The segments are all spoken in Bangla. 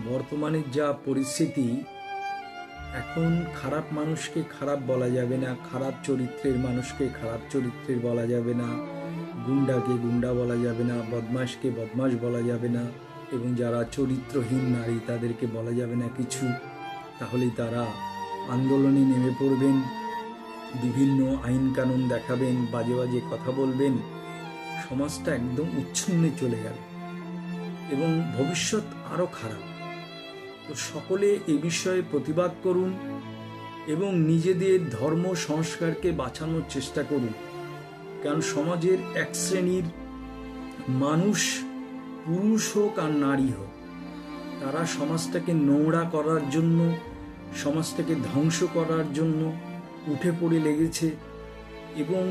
বর্তমানে যা পরিস্থিতি, এখন খারাপ মানুষকে খারাপ বলা যাবে না, খারাপ চরিত্রের মানুষকে খারাপ চরিত্রের বলা যাবে না, গুন্ডাকে গুন্ডা বলা যাবে না, বদমাশকে বদমাশ বলা যাবে না, এবং যারা চরিত্রহীন নারী তাদেরকে বলা যাবে না কিছু। তাহলেই তারা আন্দোলনে নেমে পড়বেন, বিভিন্ন আইন কানুন দেখাবেন, বাজে বাজে কথা বলবেন, সমাজটা একদম উচ্ছন্নে চলে গেল এবং ভবিষ্যৎ আরও খারাপ। তো সকলে এ বিষয়ে প্রতিবাদ করুন এবং নিজেদের ধর্ম সংস্কারকে বাঁচানোর চেষ্টা করুন। কারণ সমাজের এক শ্রেণীর মানুষ, পুরুষ হোক আর নারী হোক, তারা সমাজটাকে নোংরা করার জন্য, সমাজটাকে ধ্বংস করার জন্য উঠে পড়ে লেগেছে। এবং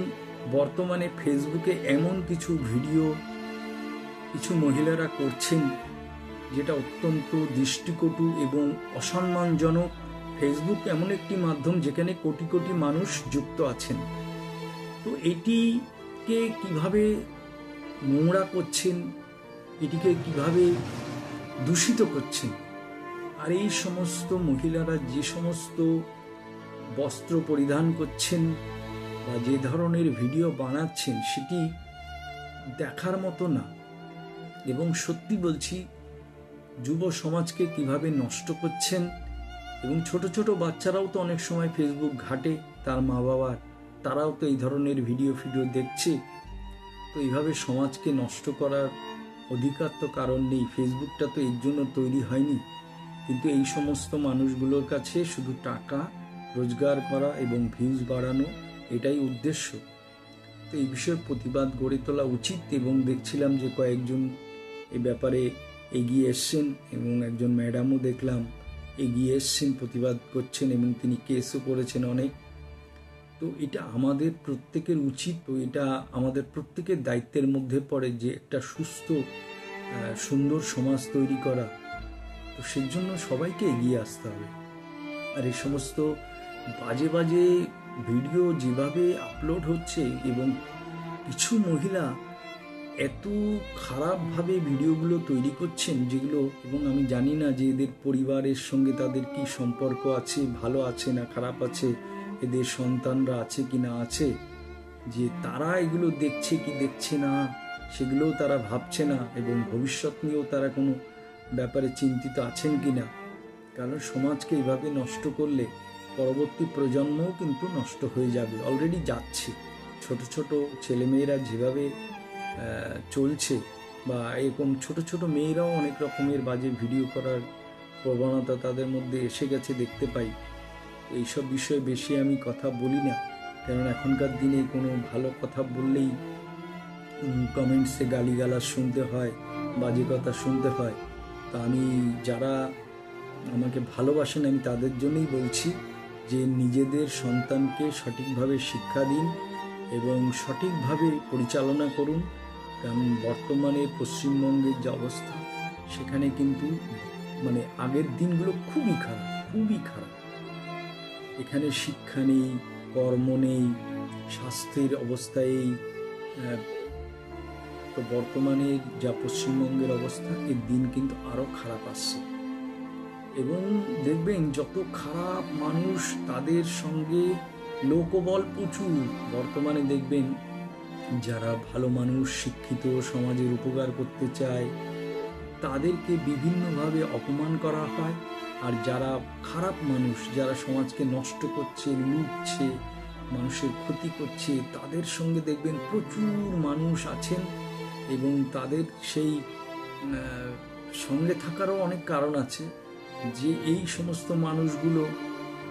বর্তমানে ফেসবুকে এমন কিছু ভিডিও কিছু মহিলারা করছেন যেটা অত্যন্ত দৃষ্টিকটু এবং অসম্মানজনক। ফেসবুক এমন একটি মাধ্যম যেখানে কোটি কোটি মানুষ যুক্ত আছেন। তো এটিকে কিভাবে নোংরা করছেন, এটিকে কিভাবে দূষিত করছেন। আর এই সমস্ত মহিলারা যে সমস্ত বস্ত্র পরিধান করছেন বা যে ধরনের ভিডিও বানাচ্ছেন সেটি দেখার মতো না। এবং সত্যি বলছি, যুব সমাজকে কিভাবে নষ্ট করছেন। এবং ছোট ছোট বাচ্চারাও তো অনেক সময় ফেসবুক ঘাটে, তার মা বাবার, তারাও তো এই ধরনের ভিডিও দেখছে। তো এইভাবে সমাজকে নষ্ট করার অধিকার তো কারণ নেই। ফেসবুকটা তো এর জন্য তৈরি হয়নি। কিন্তু এই সমস্ত মানুষগুলোর কাছে শুধু টাকা রোজগার করা এবং ভিউজ বাড়ানো, এটাই উদ্দেশ্য। তো এই বিষয়ে প্রতিবাদ গড়ে তোলা উচিত। এবং দেখছিলাম যে কয়েকজন এ ব্যাপারে এগিয়ে এসছেন এবং একজন ম্যাডামও দেখলাম এগিয়ে এসছেন, প্রতিবাদ করছেন এবং তিনি কেসও করেছেন অনেক। তো এটা আমাদের প্রত্যেকের উচিত। তো এটা আমাদের প্রত্যেকের দায়িত্বের মধ্যে পড়ে যে একটা সুস্থ সুন্দর সমাজ তৈরি করা। তো সেই জন্য সবাইকে এগিয়ে আসতে হবে। আর এই সমস্ত বাজে বাজে ভিডিও যেভাবে আপলোড হচ্ছে, এবং কিছু মহিলা এত খারাপভাবে ভিডিওগুলো তৈরি করছেন যেগুলো, এবং আমি জানি না যে এদের পরিবারের সঙ্গে তাদের কি সম্পর্ক আছে, ভালো আছে না খারাপ আছে, এদের সন্তানরা আছে কি না আছে, যে তারা এগুলো দেখছে কি দেখছে না সেগুলোও তারা ভাবছে না, এবং ভবিষ্যৎ নিয়েও তারা কোনো ব্যাপারে চিন্তিত আছেন কি না। কারণ সমাজকে এইভাবে নষ্ট করলে পরবর্তী প্রজন্মও কিন্তু নষ্ট হয়ে যাবে, অলরেডি যাচ্ছে। ছোট ছোট ছেলেমেয়েরা যেভাবে চলছে, বা এরকম ছোট ছোট মেয়েরাও অনেক রকমের বাজে ভিডিও করার প্রবণতা তাদের মধ্যে এসে গেছে দেখতে পাই। এইসব বিষয়ে বেশি আমি কথা বলি না, কারণ এখনকার দিনে কোনো ভালো কথা বললেই কমেন্টসে গালিগালাজ শুনতে হয়, বাজে কথা শুনতে হয়। তা আমি, যারা আমাকে ভালোবাসেন, আমি তাদের জন্যই বলছি যে নিজেদের সন্তানকে সঠিকভাবে শিক্ষা দিন এবং সঠিকভাবে পরিচালনা করুন। কারণ বর্তমানে পশ্চিমবঙ্গের যে অবস্থা, সেখানে কিন্তু আগের দিনগুলো খুবই খারাপ, খুবই খারাপ। এখানে শিক্ষা নেই, কর্ম নেই, স্বাস্থ্যের অবস্থায়। তো বর্তমানে যা পশ্চিমবঙ্গের অবস্থা, এর দিন কিন্তু আরও খারাপ আসছে। এবং দেখবেন যত খারাপ মানুষ তাদের সঙ্গে লোকবল প্রচুর। বর্তমানে দেখবেন যারা ভালো মানুষ, শিক্ষিত, সমাজের উপকার করতে চায়, তাদেরকে বিভিন্নভাবে অপমান করা হয়। আর যারা খারাপ মানুষ, যারা সমাজকে নষ্ট করছে, লুটছে, মানুষের ক্ষতি করছে, তাদের সঙ্গে দেখবেন প্রচুর মানুষ আছেন। এবং তাদের সেই সঙ্গে থাকারও অনেক কারণ আছে, যে এই সমস্ত মানুষগুলো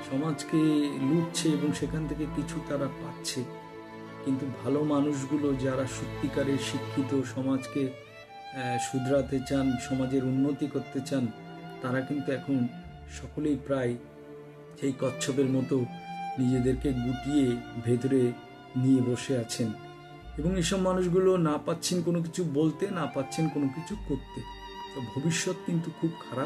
সমাজকে লুটছে এবং সেখান থেকে কিছু তারা পাচ্ছে। কিন্তু ভালো মানুষগুলো, যারা সত্যিকারের শিক্ষিত, সমাজকে শুধরাতে চান, সমাজের উন্নতি করতে চান, তারা কিন্তু এখন সকলেই প্রায় সেই কচ্ছপের মতো নিজেদেরকে গুটিয়ে ভেতরে নিয়ে বসে আছেন। এবং এসব মানুষগুলো না পাচ্ছেন কোনো কিছু বলতে, না পাচ্ছেন কোনো কিছু করতে। তো ভবিষ্যৎ কিন্তু খুব খারাপ।